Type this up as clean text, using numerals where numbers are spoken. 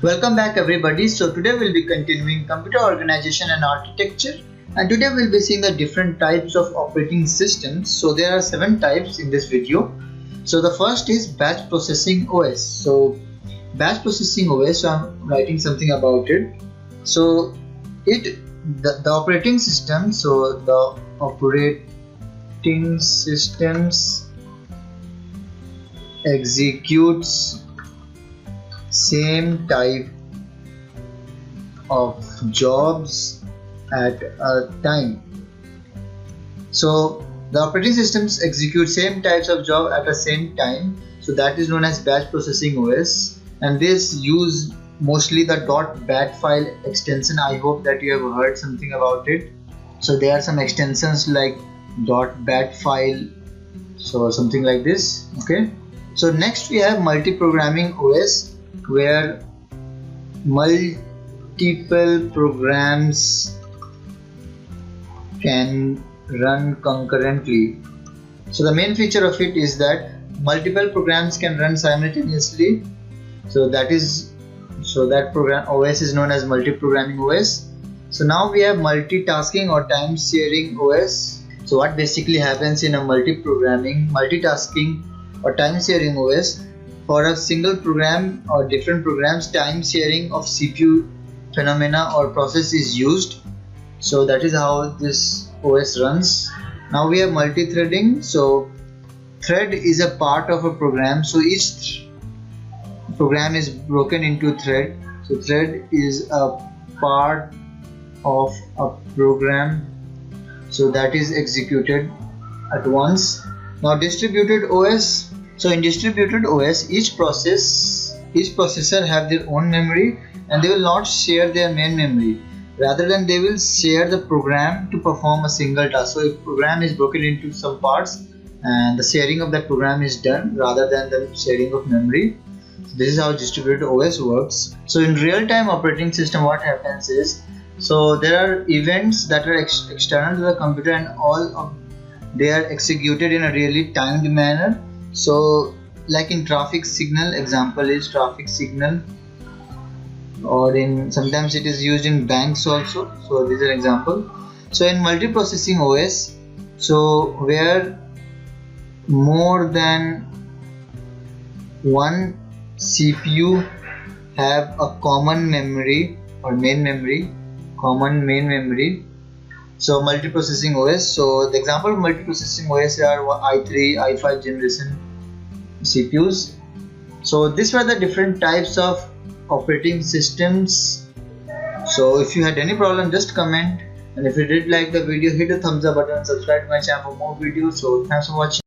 Welcome back everybody. So today we'll be continuing computer organization and architecture, and today we'll be seeing the different types of operating systems. So there are 7 types in this video. So the first is batch processing OS. So batch processing OS, so I'm writing something about it. So the operating system, so the operating systems executes same type of jobs at a time. So the operating systems execute same types of job at the same time, so that is known as batch processing OS, and this use mostly the .bat file extension. I hope that you have heard something about it. So there are some extensions like .bat file, so something like this. Okay, so next we have multi-programming OS, where multiple programs can run concurrently. So the main feature of it is that multiple programs can run simultaneously. So that program OS is known as multi-programming OS. So now we have multitasking or time sharing OS. So what basically happens in a multitasking or time sharing OS, for a single program or different programs, time sharing of CPU phenomena or process is used. So that is how this OS runs. Now we have multi-threading. So thread is a part of a program, so each program is broken into thread. So thread is a part of a program, so that is executed at once. Now distributed OS. So in distributed OS, each processor have their own memory, and they will not share their main memory. Rather than they will share the program to perform a single task. So if program is broken into some parts, and the sharing of that program is done rather than the sharing of memory. So this is how distributed OS works. So in real-time operating system, what happens is, so there are events that are external to the computer, and they are executed in a really timed manner. So like in traffic signal, example is traffic signal, or sometimes it is used in banks also. So this is an example. So in multiprocessing OS, so where more than one CPU have a common memory or main memory, so multiprocessing OS. So the example of multiprocessing OS are i3, i5 generation CPUs. So these were the different types of operating systems. So if you had any problem, just comment, and if you did like the video, hit the thumbs up button and subscribe to my channel for more videos. So thanks for watching.